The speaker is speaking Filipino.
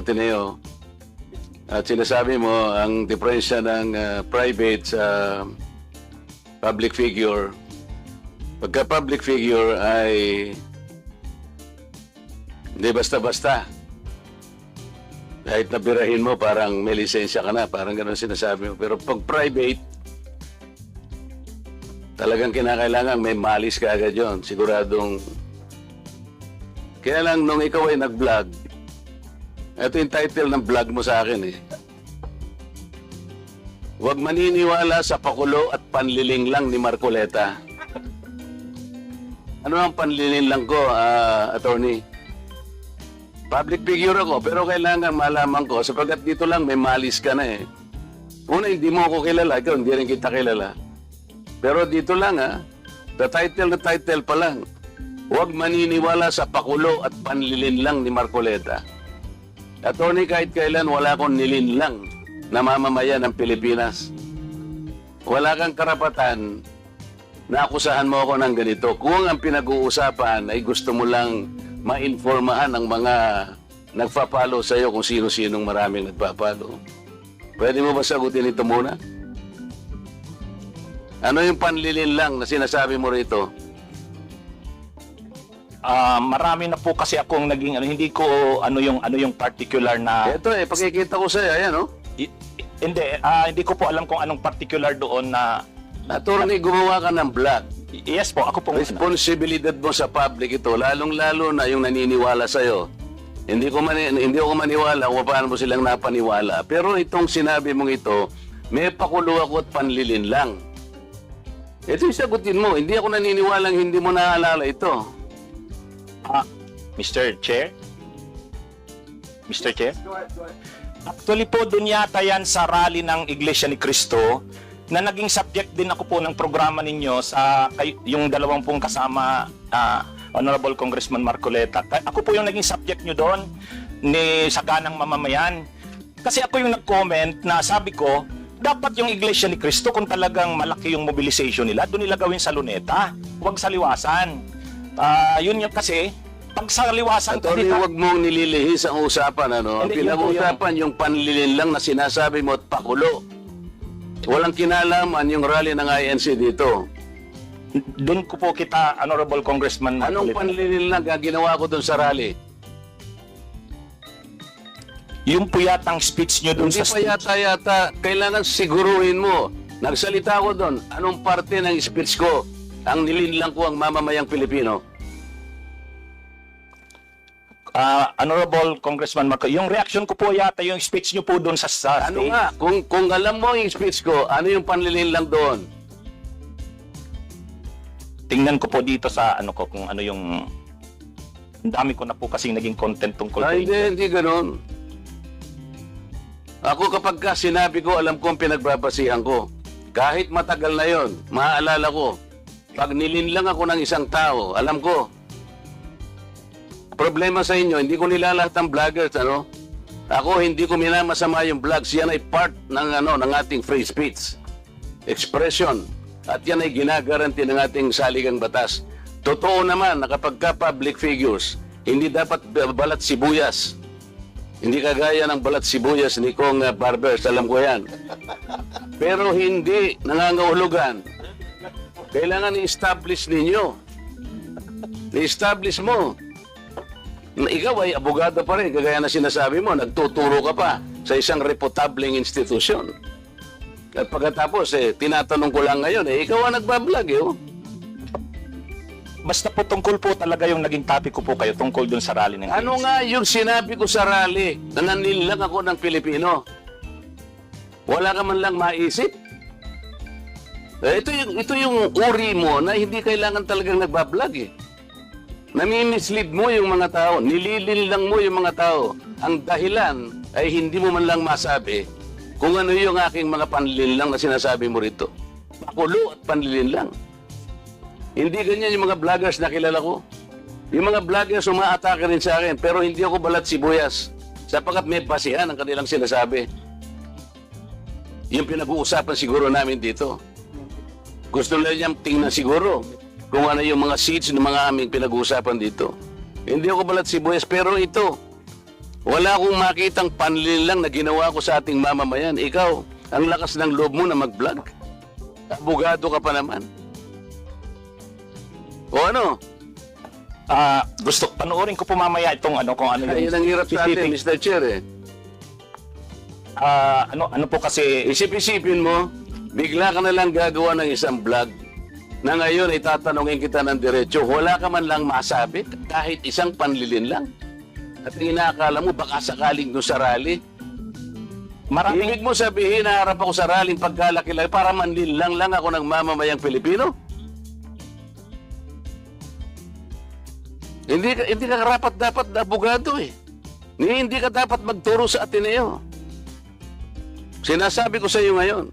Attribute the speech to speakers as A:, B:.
A: Ateneo. At sinasabi mo, ang diferensya ng private sa public figure, pagka public figure ay hindi basta-basta. Kahit nabirahin mo, parang may lisensya ka na, parang gano'n sinasabi mo. Pero pag private, talagang kinakailangan may malis ka agad yun. Siguradong, kaya lang nung ikaw ay nag-vlog, ito yung title ng vlog mo sa akin eh. Huwag maniniwala sa pakulo at panlilinglang ni Marcoleta. Ano ang panlilinglang ko, attorney? Public figure ako, pero kailangan malaman ko sapagkat dito lang may malis ka na eh. Una, hindi mo ako kilala, ikaw hindi rin kita kilala. Pero dito lang the title na title pa lang. Huwag maniniwala sa pakulo at panlilinlang ni Marcoleta. Attorney, kahit kailan wala akong nilinlang na mamamayan ng Pilipinas. Wala kang karapatan na akusahan mo ako ng ganito. Kung ang pinag-uusapan ay gusto mo lang ma-informahan ang mga nagpapalo sa iyo kung sino-sinong maraming nagpapalo. Pwede mo ba sagutin ito muna? Ano yung panlilinlang na sinasabi mo rito?
B: Marami na po kasi akong naging hindi ko ano yung particular na
A: Ito pakikita ko sa iyo, ayan
B: hindi ko po alam kung anong particular doon na
A: attorney, gumawa ka ng vlog.
B: yes po, ako po
A: Responsibilidad mo sa public ito, lalong-lalo na yung naniniwala sa iyo. Hindi ako maniwala kung paano mo silang napaniwala. Pero itong sinabi mong ito, may pakulo ako at panlilin lang. Ito yung sagutin mo. Hindi ako naniniwalang hindi mo naalala ito.
B: Mr. Chair? Mr. Chair? Actually po, dun yata yan sa rally ng Iglesia ni Cristo na naging subject din ako po ng programa ninyo sa yung dalawang pong kasama Honorable Congressman Marcoleta. Ako po yung naging subject nyo doon ni Saganang Mamamayan. Kasi ako yung nag-comment na sabi ko, dapat yung Iglesia ni Cristo kung talagang malaki yung mobilization nila, doon nila gawin sa Luneta, huwag sa Liwasan. Yun yung kasi, pag sa Liwasan...
A: Attorney, huwag mong nililihis ang usapan. Ang pinag-uusapan yung panlilin lang na sinasabi mo at pakulo. Walang kinalaman yung rally ng INC dito.
B: Doon ko po kita, Honorable Congressman Marcoleta.
A: Anong panlilin lang ginawa ko doon sa rally?
B: Yung po yatang speech nyo doon
A: Hindi
B: sa
A: pa yata, kailangan siguruhin mo. Nagsalita ko doon, anong parte ng speech ko ang nilinlang ko ang mamamayang Pilipino?
B: Honorable Congressman Marcoleta, yung reaction ko po yata yung speech nyo po doon sa
A: Ano
B: stage.
A: nga, kung alam mo yung speech ko, ano yung panlilinlang doon?
B: Tingnan ko po dito sa ano ko kung ano yung ang dami ko na po kasing naging content tungkol po.
A: Hindi ganun. Ako kapag sinabi ko, alam ko ang pinagbabasihan ko. Kahit matagal na yon, maaalala ko. Pag nilinlang ako ng isang tao, alam ko. Problema sa inyo, hindi ko nilalahat ng vloggers, Ako, hindi ko minamasama yung vlogs. Yan ay part ng, ng ating free speech. Expression. At yan ay ginagaranti ng ating saligang batas. Totoo naman na kapag ka-public figures, hindi dapat balat sibuyas. Hindi kagaya ng balat sibuyas ni Kong Barbers, alam ko yan. Pero hindi nangangahulugan. Kailangan i-establish ninyo. I-establish mo. Ikaw ay abogado pa rin, kagaya na sinasabi mo, nagtuturo ka pa sa isang reputableng institusyon. At pagkatapos, tinatanong ko lang ngayon, ikaw ang nagbablog,
B: Basta po tungkol po talaga yung naging topic ko po kayo tungkol dun sa rally ng
A: Ano
B: ANC.
A: nga yung sinabi ko sa rally na nanilang ako ng Pilipino? Wala ka man lang maisip? Ito yung uri mo na hindi kailangan talagang nagbablog Nami-mislead mo yung mga tao, nililin lang mo yung mga tao. Ang dahilan ay hindi mo man lang masabi kung ano yung aking mga panlilinlang na sinasabi mo rito. Pakulo at panlilinlang. Hindi ganyan yung mga vloggers na kilala ko. Yung mga vloggers umaatake rin sa akin, pero hindi ako balat sibuyas sapagkat may basihan ang kanilang sinasabi. Yung pinag-uusapan siguro namin dito. Gusto nila niyang tingnan siguro kung ano yung mga seeds ng mga aming pinag-uusapan dito. Hindi ako balat sibuyas, pero ito, Wala akong makitang panlilin lang na ginawa ko sa ating mamamayan. Ikaw, ang lakas ng loob mo na mag-vlog. Abogado ka pa naman. O ano?
B: Gusto, panoorin ko po mamaya itong ano, kung ano
A: Ayun ang hirap sa atin, Mr. Chair eh.
B: ano po kasi,
A: Isip-isipin mo, bigla ka na lang gagawa ng isang vlog na ngayon ay tatanungin kita ng diretsyo, wala ka man lang masabi, kahit isang panlilin lang. At ang inaakala mo, baka sakaling no sa rally.
B: maraming,
A: Ibig mo sabihin, naharap ako sa rallying pagkalaki-laki para manlilang lang ako ng mamamayang Pilipino? Hindi ka karapat dapat na abogado eh. Hindi ka dapat magturo sa Ateneo. Sinasabi ko sa iyo ngayon,